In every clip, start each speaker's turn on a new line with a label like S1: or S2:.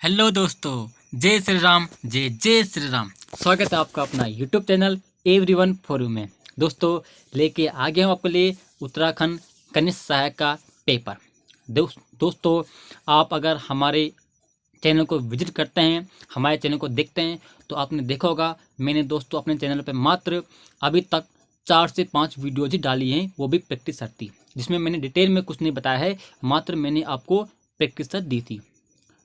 S1: Hello दोस्तों, जय श्री राम, जय जय श्री राम। स्वागत है आपका अपना YouTube channel everyone for you में। दोस्तों, लेके आ गया हूँ आपके लिए उत्तराखंड कनिष्ठ सहायक का पेपर। दोस्तों, आप अगर हमारे चैनल को विजिट करते हैं, हमारे चैनल को देखते हैं, तो आपने देखा होगा मैंने दोस्तों अपने चैनल पर मात्र अभी तक 4 से 5 वीडियोज ही डाली हैं, वो भी प्रैक्टिस सेट थी, जिसमें मैंने डिटेल में कुछ नहीं बताया है, मात्र मैंने आपको प्रैक्टिस सेट दी थी।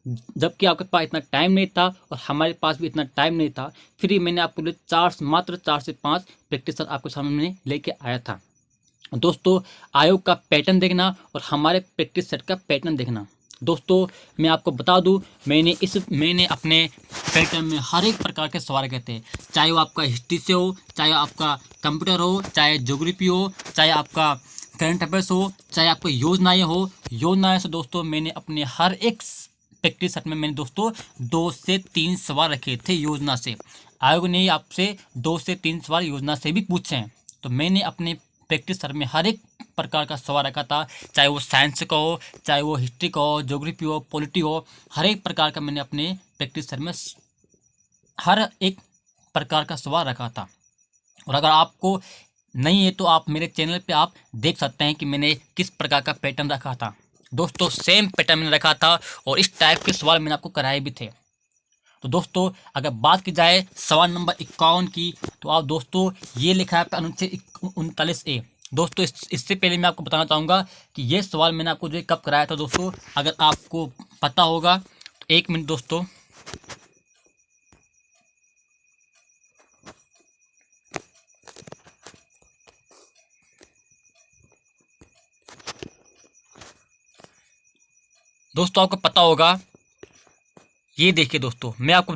S1: जबकि आपके पास इतना टाइम नहीं था और हमारे पास भी इतना टाइम नहीं था, फिर ही मैंने आपके लिए मात्र 4 से 5 प्रैक्टिस सेट आपके सामने लेके आया था। दोस्तों, आयोग का पैटर्न देखना और हमारे प्रैक्टिस सेट का पैटर्न देखना। दोस्तों, मैं आपको बता दूं, मैंने अपने पैटर्न में हर एक प्रकार के सवाल किए थे, चाहे वो आपका हिस्ट्री से हो, चाहे आपका कंप्यूटर हो, चाहे ज्योग्राफी हो, चाहे आपका करंट अफेयर्स हो, चाहे आपको योजनाएं से दोस्तों मैंने अपने हर एक प्रैक्टिस सेट में मैंने दोस्तों 2 से 3 सवाल रखे थे योजना से। आयोग ने आपसे 2 से 3 सवाल योजना से भी पूछे हैं, तो मैंने अपने प्रैक्टिस सेट में हर एक प्रकार का सवाल रखा था, चाहे वो साइंस का हो, चाहे वो हिस्ट्री का हो, ज्योग्राफी हो, पॉलिटी हो, हर एक प्रकार का मैंने अपने प्रैक्टिस सेट में हर एक प्रकार का सवाल रखा था। और अगर आपको नहीं है तो आप मेरे चैनल पे आप देख सकते हैं कि मैंने किस प्रकार का पैटर्न रखा था। दोस्तों, सेम पैटर्न मैंने रखा था और इस टाइप के सवाल मैंने आपको कराए भी थे। तो दोस्तों, अगर बात की जाए सवाल नंबर 51 की, तो आप दोस्तों ये लिखा है अनुच्छेद 39A। दोस्तों, इससे पहले मैं आपको बताना चाहूँगा कि ये सवाल मैंने आपको जो कब कराया था दोस्तों, अगर आपको पता होगा तो 1 मिनट दोस्तों। दोस्तों, आपको पता होगा, ये देखिए दोस्तों, मैं आपको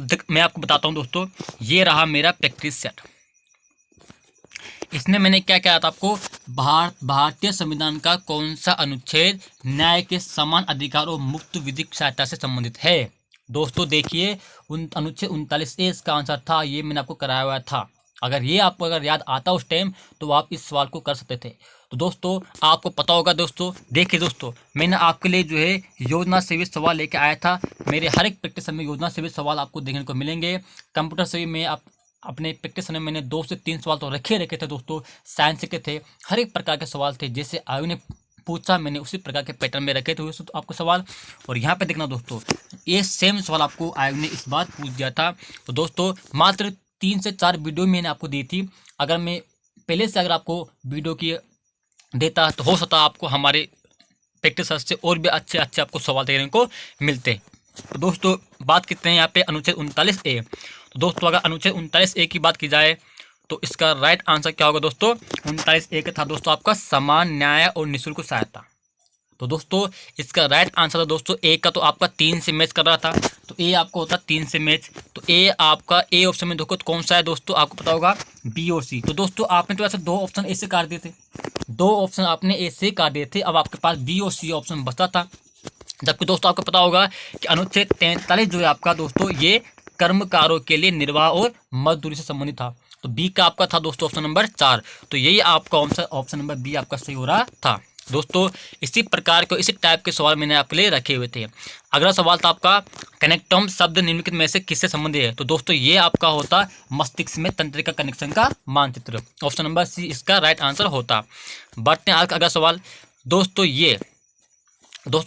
S1: बताता हूँ दोस्तों, ये रहा मेरा प्रैक्टिस सेट। इसमें मैंने क्या किया था आपको, भारतीय संविधान का कौन सा अनुच्छेद न्याय के समान अधिकार और मुक्त विधिक सहायता से संबंधित है। दोस्तों देखिए, अनुच्छेद 39A इसका आंसर था, ये मैंने आपको कराया हुआ था। अगर याद आता उस टाइम तो आप इस सवाल को कर सकते थे। तो दोस्तों, आपको पता होगा दोस्तों, देखिए दोस्तों, मैंने आपके लिए जो है योजना से भी सवाल लेके आया था। मेरे हर एक प्रैक्टिस में योजना से भी सवाल आपको देखने को मिलेंगे। कंप्यूटर से भी मैं अपने प्रैक्टिस में मैंने 2 से 3 सवाल तो रखे थे दोस्तों। साइंस के थे, हर एक प्रकार के सवाल थे, जैसे आयु ने पूछा मैंने उसी प्रकार के पैटर्न में रखे थे तो आपको सवाल। और यहाँ पे देखना दोस्तों, ये सेम सवाल आपको आयोग ने इस बार पूछ दिया था। तो दोस्तों, मात्र 3 से 4 वीडियो मैंने आपको दी थी। अगर मैं पहले से अगर आपको वीडियो की देता तो हो सकता आपको हमारे प्रैक्टिस से और भी अच्छे अच्छे आपको सवाल देखने को मिलते। तो दोस्तों, बात करते हैं यहाँ पे अनुच्छेद 39A। तो दोस्तों, अगर अनुच्छेद 39A की बात की जाए तो इसका राइट आंसर क्या होगा दोस्तों। 39A का था दोस्तों आपका समान न्याय और निःशुल्क सहायता। तो दोस्तों, इसका राइट आंसर था दोस्तों ए का, तो आपका 3 से मैच कर रहा था, तो ए आपको होता 3 से मैच। तो ए आपका ए ऑप्शन में देखो तो कौन सा है दोस्तों, आपको पता होगा बी और सी। तो दोस्तों, आपने तो ऐसे 2 ऑप्शन ए से काट दिए थे, 2 ऑप्शन आपने ए से काट दिए थे, अब आपके पास बी और सी ऑप्शन बचता था। जबकि दोस्तों, आपको पता होगा कि अनुच्छेद 43 जो है आपका दोस्तों, ये कर्मकारों के लिए निर्वाह और मजदूरी से संबंधित था। तो बी का आपका था दोस्तों ऑप्शन नंबर 4। तो यही आपका ऑप्शन नंबर बी आपका सही हो रहा था। दोस्तों, इसी प्रकार के इसी टाइप के सवाल मैंने आपके लिए रखे हुए थे। अगला सवाल था आपका, कनेक्टम शब्द निम्नलिखित में से किससे संबंधित है। तो दोस्तों, ये आपका होता मस्तिष्क में तंत्रिका कनेक्शन का मानचित्र। ऑप्शन नंबर सी इसका राइट आंसर होता। बढ़ते हैं आज का अगला सवाल। दोस्तों,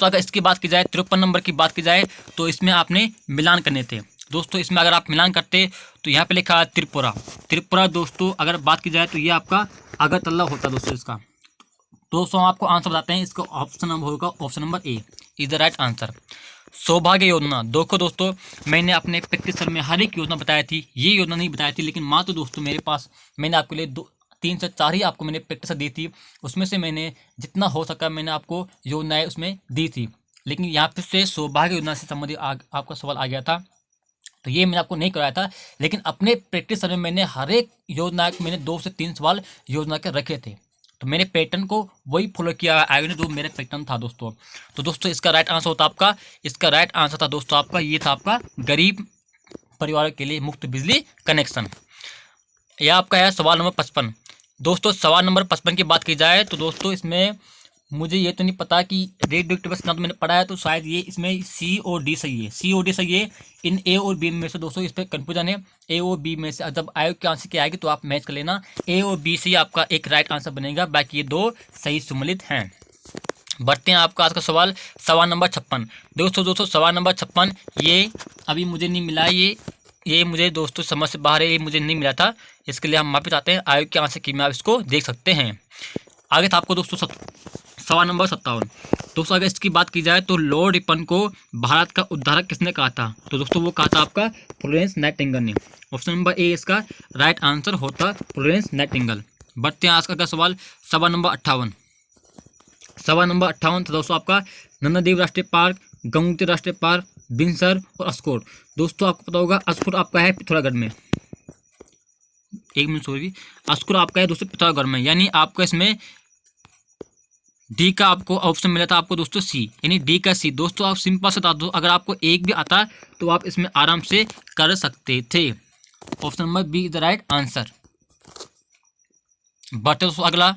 S1: अगर इसकी बात की जाए, 53 नंबर की बात की जाए, तो इसमें आपने मिलान करने थे। दोस्तों, इसमें अगर आप मिलान करते तो यहाँ पे लिखा है त्रिपुरा। दोस्तों, अगर बात की जाए तो ये आपका अगरतला होता दोस्तों इसका। दोस्तों, हम आपको आंसर बताते हैं, इसका ऑप्शन नंबर होगा option number A is the right answer. सौभाग्य योजना। दोस्तों, मैंने अपने प्रैक्टिस में हर एक योजना बताई थी, ये योजना नहीं बताई थी, लेकिन मात्र दोस्तों मेरे पास मैंने आपके लिए 3 से 4 ही आपको मैंने प्रैक्टिस दी थी। उसमें से मैंने जितना हो सका मैंने आपको योजनाएं उसमें दी थी, लेकिन यहाँ पे से सौभाग्य योजना से संबंधित आपका सवाल आ गया था, तो ये मैंने आपको नहीं कराया था। लेकिन अपने प्रैक्टिस में मैंने हर एक योजना मैंने 2 से 3 सवाल योजना के रखे थे, तो मैंने पैटर्न को वही फॉलो किया आयोग ने जो मेरा पैटर्न था दोस्तों। तो दोस्तों, इसका राइट आंसर होता आपका, इसका राइट आंसर था दोस्तों आपका, ये था आपका गरीब परिवार के लिए मुफ्त बिजली कनेक्शन। यह आपका है सवाल नंबर 55। दोस्तों, सवाल नंबर 55 की बात की जाए तो दोस्तों, इसमें मुझे ये तो नहीं पता कि रेडियो एक्टिव ना, तो मैंने पढ़ा है तो शायद ये इसमें सी और डी सही है, सी और डी सही है। इन ए और बी में से दोस्तों इस पर कंफ्यूजन है। ए और बी में से जब आयोग के आंसर की आएगी तो आप मैच कर लेना, ए और बी से आपका एक राइट आंसर बनेगा, बाकी ये दो सही सम्मिलित हैं। बढ़ते हैं आपका आज का सवाल, सवाल नंबर 56। दोस्तों सवाल नंबर 56 ये अभी मुझे नहीं मिला, ये मुझे दोस्तों समझ से बाहर है, ये मुझे नहीं मिला था, इसके लिए हम वापस आते हैं आयोग के आंसर की में, आप इसको देख सकते हैं। आगे था आपको दोस्तों सवाल नंबर 57। दोस्तों अगर इसकी बात की जाए तो लॉर्ड रिपन को भारत का उद्धारक किसने कहा था? तो दोस्तों वो कहा था आपका फ्लोरेंस नाइटिंगेल ने। ऑप्शन नंबर ए इसका राइट आंसर होता फ्लोरेंस नाइटिंगेल। बढ़ते हैं आज का सवाल, सवाल नंबर 58। सवाल नंबर 58 था दोस्तों आपका नंदादेव राष्ट्रीय पार्क, गंगोत्री राष्ट्रीय पार्क, बिनसर और अस्कोर। दोस्तों आपको पता होगा अस्कोर आपका है पिथौरागढ़ में, एक मिनट सॉरी, अस्कोर आपका है दोस्तों पिथौरागढ़ में, यानी आपको इसमें डी का आपको ऑप्शन मिला था आपको दोस्तों सी, यानी डी का सी। दोस्तों आप सिंपल से बता दो, अगर आपको एक भी आता तो आप इसमें आराम से कर सकते थे। Option number B is the right answer. बढ़ते दोस्तों अगला,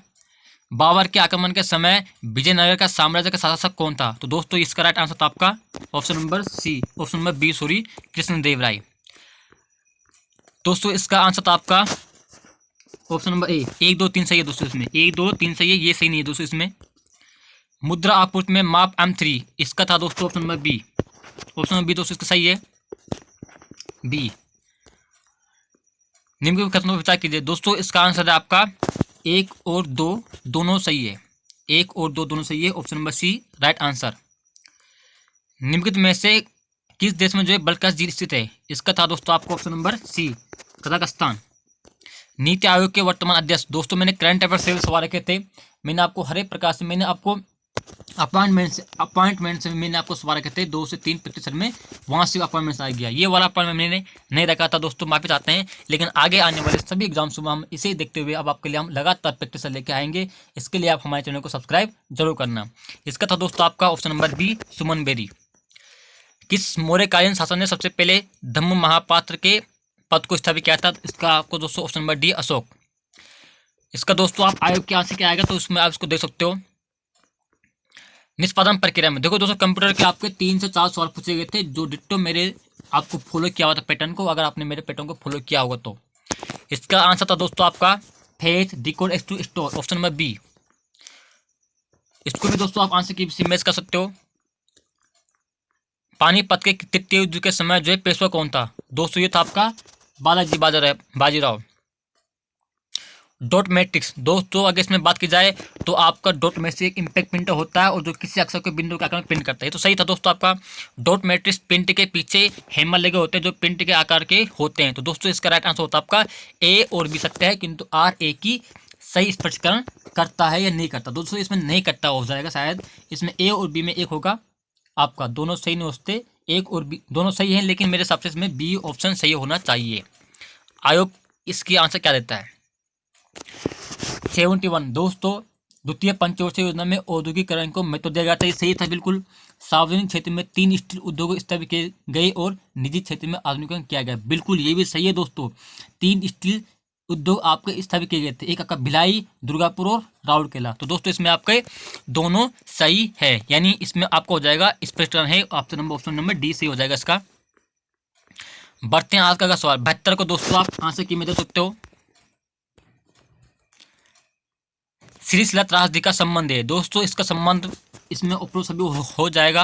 S1: बाबर के आक्रमण के समय विजयनगर का साम्राज्य का शासक कौन था? तो दोस्तों इसका राइट आंसर था आपका option number C, option number B sorry, Krishnadevaraya. दोस्तों इसका आंसर था आपका ऑप्शन नंबर ए, 1 2 3 सही है दोस्तों, इसमें 1 2 3 सही है, ये सही नहीं है दोस्तों। इसमें मुद्रा आपूर्ति में माप M3, इसका था दोस्तों option number B, option number B दोस्तों इसका सही है, बी। निम्न के कथनों पर विचार कीजिए। दोस्तों इसका आंसर है आपका 1 और 2 दोनों सही है, 1 और 2 दोनों सही है, option number C right answer. निम्नलिखित में से किस देश में जो है बल्कस झील स्थित है? इसका था दोस्तों आपको ऑप्शन नंबर सी, कजाकिस्तान। नीति आयोग के वर्तमान अध्यक्ष, दोस्तों मैंने करंट अफेयर से सवाल रखे थे, मैंने आपको हर एक प्रकार से, मैंने आपको अपॉइंटमेंट से मैंने आपको सवाल रखे थे 2 से 3 प्रतिशत में, वहाँ से अपॉइंटमेंट आ गया। ये वाला अपॉइंटमेंट मैंने नहीं रखा था दोस्तों, माफी चाहते हैं, लेकिन आगे आने वाले सभी एग्जाम्स में हम इसे देखते हुए अब आपके लिए हम लगातार प्रैक्टिस लेके आएंगे। इसके लिए आप हमारे चैनल को सब्सक्राइब जरूर करना। इसका था दोस्तों आपका ऑप्शन नंबर बी, सुमन बेरी। किस मौर्यकालीन शासन ने सबसे पहले धम्म महापात्र के पद को स्थापित किया था? इसका आपको दोस्तों ऑप्शन नंबर डी, अशोक। इसका दोस्तों आप आयोग के आंसर क्या आएगा तो उसमें आप इसको देख सकते हो। निष्पादन प्रक्रिया में देखो दोस्तों, कंप्यूटर के आपके 3 से 4 सवाल पूछे गए थे, जो डिट्टो मेरे आपको फॉलो किया हुआ था पैटर्न को, अगर आपने मेरे पैटर्न को फॉलो किया होगा तो। इसका आंसर था दोस्तों आपका fetch, decode, execute, store, option number B. इसको भी दोस्तों आप आंसर की मैच कर सकते हो। पानीपत के तृतीय युद्ध के समय जो है पेशवा कौन था? दोस्तों ये था आपका बालाजी बाजीराव। डॉट मैट्रिक्स, दोस्तों अगर इसमें बात की जाए तो आपका डॉट मैट्रिक्स एक इम्पैक्ट प्रिंटर होता है और जो किसी अक्षर के बिंदु के आकार में प्रिंट करता है, तो सही था दोस्तों आपका। डॉट मैट्रिक्स प्रिंट के पीछे हैमर लगे होते हैं जो प्रिंट के आकार के होते हैं, तो दोस्तों इसका राइट आंसर होता है आपका ए और बी सकते हैं, किंतु आर ए की सही स्पष्टीकरण करता है या नहीं करता? दोस्तों इसमें नहीं करता हो जाएगा शायद, इसमें ए और बी में एक होगा आपका, दोनों सही नहीं होते, एक और बी दोनों सही हैं, लेकिन मेरे हिसाब से इसमें बी ऑप्शन सही होना चाहिए। आयोग इसकी आंसर क्या देता है? 71 दोस्तों द्वितीय पंचवर्षीय योजना में औद्योगिकरण को महत्व दिया गया था, ये सही था बिल्कुल। सार्वजनिक क्षेत्र में 3 स्टील उद्योग स्थापित किए गए और निजी क्षेत्र में आधुनिकीकरण किया गया, बिल्कुल ये भी सही है दोस्तों। 3 स्टील उद्योग आपके स्थापित किए गए थे, एक आपका भिलाई, दुर्गापुर और राउरकेला, तो दोस्तों इसमें आपके दोनों सही है, यानी इसमें आपको हो जाएगा स्पष्टीकरण है ऑप्शन नंबर डी सही हो जाएगा इसका। बढ़ते हैं आज का सवाल 72 को दोस्तों आप आंसर की में दे सकते हो। श्रीशैल त्रासदी का संबंध है, दोस्तों इसका संबंध इसमें उपरोक्त सभी हो जाएगा।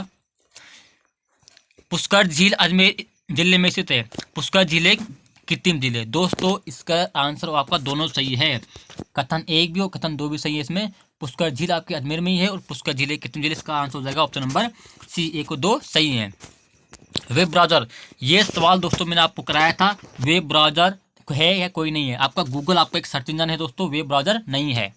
S1: पुष्कर झील अजमेर जिले में स्थित है, पुष्कर झील एक कृत्रिम झील है। दोस्तों इसका आंसर आपका दोनों सही है, कथन 1 भी और कथन 2 भी सही है। इसमें पुष्कर झील आपके अजमेर में ही है और पुष्कर झील एक कृत्रिम झील, इसका आंसर हो जाएगा ऑप्शन नंबर सी, 1 और 2 सही है। वेब ब्राउजर, ये सवाल दोस्तों मैंने आपको कराया था, वेब ब्राउजर है या कोई नहीं है? आपका गूगल आपका एक सर्च इंजन है दोस्तों, वेब ब्राउजर नहीं है।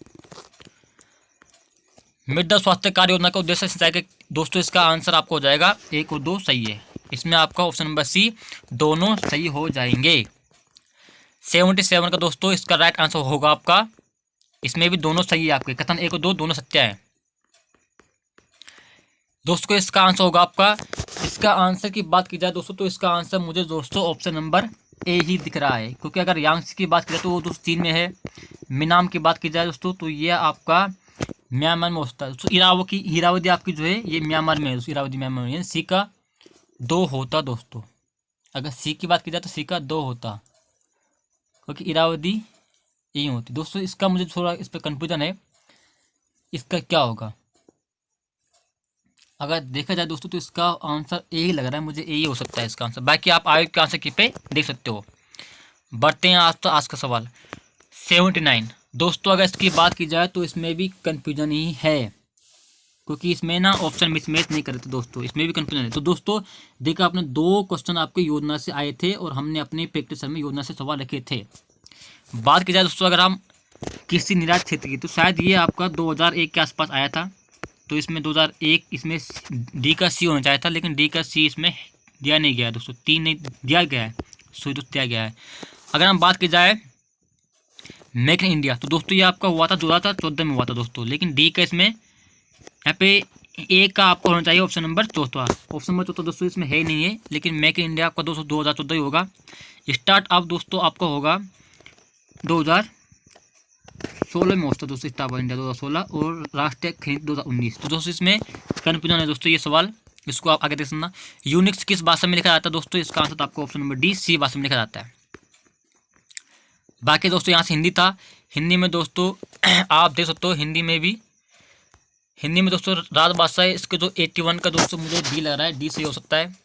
S1: मृदा स्वास्थ्य कार्य योजना का उद्देश्य सिंचाई के, दोस्तों इसका आंसर आपको हो जाएगा 1 और 2 सही है, इसमें आपका ऑप्शन नंबर सी दोनों सही हो जाएंगे। 77 का दोस्तों इसका राइट आंसर होगा आपका, इसमें भी दोनों सही है आपके, कथन 1 और 2 दोनों सत्य है। दोस्तों इसका आंसर होगा आपका, इसका आंसर की बात की जाए दोस्तों तो इसका आंसर मुझे दोस्तों ऑप्शन नंबर ए ही दिख रहा है, क्योंकि अगर यांग्स की बात की जाए तो वो दोस्तों चीन में है। मिनाम की बात की जाए दोस्तों तो ये आपका म्यांमार में होता है। तो इरावदी आपकी जो है ये म्यांमार में है, इरावदी म्यांमार में। सी का 2 होता दोस्तों, अगर सी की बात की जाए तो सी का 2 होता, क्योंकि इरावदी यही होती दोस्तों। इसका मुझे थोड़ा इस पर कंफ्यूजन है, इसका क्या होगा। अगर देखा जाए दोस्तों तो इसका आंसर ए ही लग रहा है मुझे, ए ही हो सकता है इसका आंसर। बाकी आप आयोग के आंसर की पे देख सकते हो। बढ़ते हैं आज का सवाल 79 दोस्तों। अगर इसकी बात की जाए तो इसमें भी कंफ्यूजन ही है, क्योंकि इसमें ना ऑप्शन मिसमैच नहीं करते दोस्तों, इसमें भी कंफ्यूजन है। तो दोस्तों देखा आपने 2 क्वेश्चन आपके योजना से आए थे और हमने अपने प्रैक्टिस में योजना से सवाल रखे थे। बात की जाए दोस्तों अगर हम कृषि निराश क्षेत्र की, तो शायद ये आपका 2001 के आसपास आया था। तो इसमें 2001 इसमें डी का सी होना चाहिए था, लेकिन डी का सी इसमें दिया नहीं गया है दोस्तों, 3 नहीं दिया गया है, सॉरी दोस्तों दिया गया है। अगर हम बात की जाए मेक इन इंडिया, तो दोस्तों ये आपका हुआ था 2014 में हुआ था दोस्तों, लेकिन डी का इसमें यहाँ पे ए का आपको होना चाहिए ऑप्शन नंबर 4। ऑप्शन नंबर 4 दोस्तों इसमें है ही नहीं है, लेकिन मेक इन इंडिया आपका दोस्तों 2014 ही होगा। स्टार्ट अप दोस्तों आपका होगा 2016 में होता दोस्तों, स्टार्ट अप इंडिया 2016, और राष्ट्रीय खरीद 2019। तो दोस्तों इसमें कन्फ्यूजन है दोस्तों ये सवाल, इसको आप आगे देख सकना। यूनिक्स किस भाषा में लिखा जाता है दोस्तों, इसका आंसर आपको ऑप्शन नंबर डी सी भाषा में लिखा जाता है। बाकी दोस्तों यहाँ से हिंदी था, हिंदी में दोस्तों आप देख सकते हो, हिंदी में दोस्तों राजभाषा है। इसके जो 81 का दोस्तों मुझे डी लग रहा है, डी सही हो सकता है।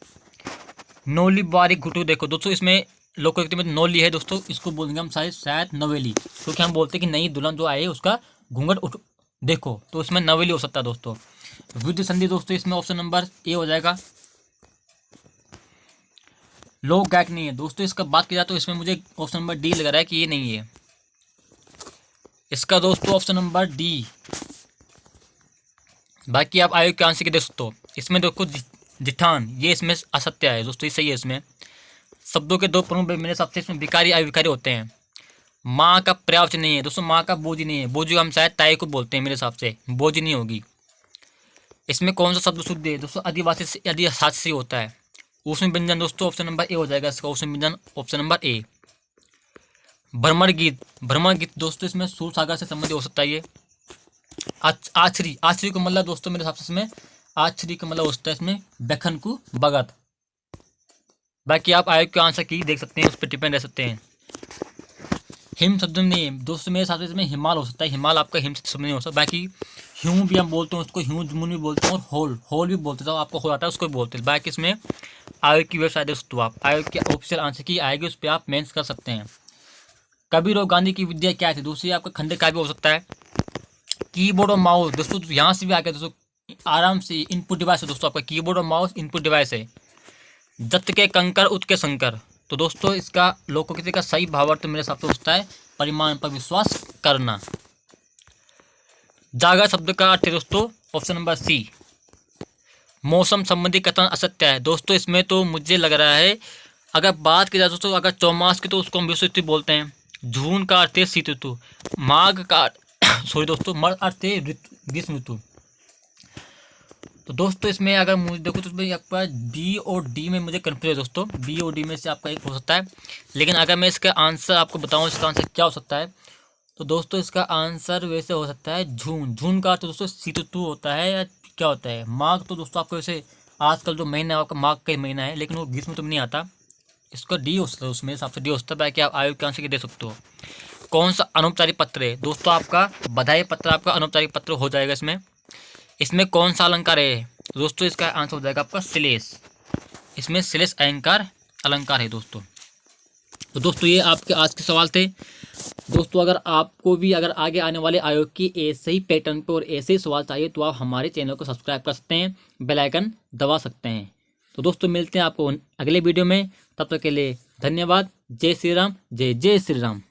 S1: नोली बारिक घुटू, देखो दोस्तों इसमें लोकोक्ति में नोली है दोस्तों, इसको बोलेंगे हम शायद नवेली, क्योंकि हम बोलते हैं कि नई दुल्हन जो आई है उसका घूंघट उठ देखो, तो इसमें नवेली हो सकता है दोस्तों। विद्युत संधि दोस्तों इसमें ऑप्शन नंबर ए हो जाएगा। लोक गायक नहीं है दोस्तों, इसका बात की जाए तो इसमें मुझे ऑप्शन नंबर डी लग रहा है कि ये नहीं है, इसका दोस्तों ऑप्शन नंबर डी। बाकी आप आयोग के आंसर के देख सकते हो, इसमें देखो जिठान, ये इसमें असत्य है दोस्तों, ये सही है। इसमें शब्दों के 2 प्रमुख मेरे हिसाब से इसमें विकारी अविकारी होते हैं। माँ का पर्यावच नहीं है दोस्तों, माँ का बोझी नहीं है, बोझी हम शायद ताई को बोलते हैं, मेरे हिसाब से बोझी नहीं होगी। इसमें कौन सा शब्द शुद्ध है दोस्तों, आदिवासी से आदिवासी से होता है। उसमें व्यंजन दोस्तों ऑप्शन नंबर ए हो जाएगा, इसका उसमें व्यंजन ऑप्शन नंबर ए। भ्रमण गीत दोस्तों इसमें सूर सागर से संबंधित हो सकता है ये। आछरी को मतलब दोस्तों मेरे हिसाब से इसमें आछरी का मतलब होता है इसमें बेखन को बगत। बाकी आप आयोग के आंसर की देख सकते हैं, उस पर डिपेंड रह सकते हैं। हिम शब्द नहीं है दोस्तों, मेरे हिसाब से इसमें हिमाल हो सकता है, हिमाल आपका हिम शब्द नहीं हो सकता। बाकी ह्यू भी हम बोलते हैं उसको, ह्यू जुमून भी बोलते हैं, और होल भी बोलते हैं, आपको हो जाता है उसको भी बोलते हैं। बाकी इसमें आयोग की वेबसाइट दोस्तों, आप आयोग के ऑफिशियल आंसर की आएगी, उस पर आप मेंस कर सकते हैं। कबीर और गांधी की विद्या क्या थी, दूसरी आपका खंडे का भी हो सकता है। कीबोर्ड और माउस दोस्तों यहाँ से भी आ गया दोस्तों, आराम से इनपुट डिवाइस है दोस्तों, आपका कीबोर्ड और माउस इनपुट डिवाइस है। जत के कंकर उत के संकर, तो दोस्तों इसका लोकोक्ति का सही भावार्थ मेरे हिसाब से होता है परिमाण पर विश्वास करना। जागा शब्द का अर्थ है दोस्तों ऑप्शन नंबर सी। मौसम संबंधी कथन असत्य है दोस्तों, इसमें तो मुझे लग रहा है, अगर बात की जाए दोस्तों अगर चौमास की तो उसको हम विश्व ऋतु बोलते हैं। जून का अर्थ है शीत ऋतु, माघ का सॉरी दोस्तों मर अर्थ है ग्रीष्म ऋतु। तो दोस्तों इसमें अगर मुझे देखो तो इसमें आपका बी और डी में मुझे कंफ्यूज है दोस्तों, बी और डी में से आपका एक हो सकता है। लेकिन अगर मैं इसका आंसर आपको बताऊं, इसका आंसर क्या हो सकता है, तो दोस्तों इसका आंसर वैसे हो सकता है जून का तो दोस्तों शीत ऋतु होता है या क्या होता है। माघ तो दोस्तों आपको वैसे आजकल जो महीना है आपका माघ का महीना है, लेकिन वो ग्रीष्म ऋतु में नहीं आता, इसका डी हो सकता है, उसमें हिसाब से डी हो सकता है। बाकी आप आयोग के आंसर दे सकते हो। कौन सा अनौपचारिक पत्र है दोस्तों, आपका बधाई पत्र आपका अनौपचारिक पत्र हो जाएगा। इसमें कौन सा अलंकार है दोस्तों, इसका आंसर हो जाएगा आपका श्लेष, इसमें श्लेष अलंकार है दोस्तों। तो दोस्तों ये आपके आज के सवाल थे दोस्तों। अगर आपको भी अगर आगे आने वाले आयोग की ऐसे ही पैटर्न पर और ऐसे ही सवाल चाहिए तो आप हमारे चैनल को सब्सक्राइब कर सकते हैं, बेल आइकन दबा सकते हैं। तो दोस्तों मिलते हैं आपको अगले वीडियो में, तब तक के लिए धन्यवाद। जय श्री राम, जय जय श्री राम।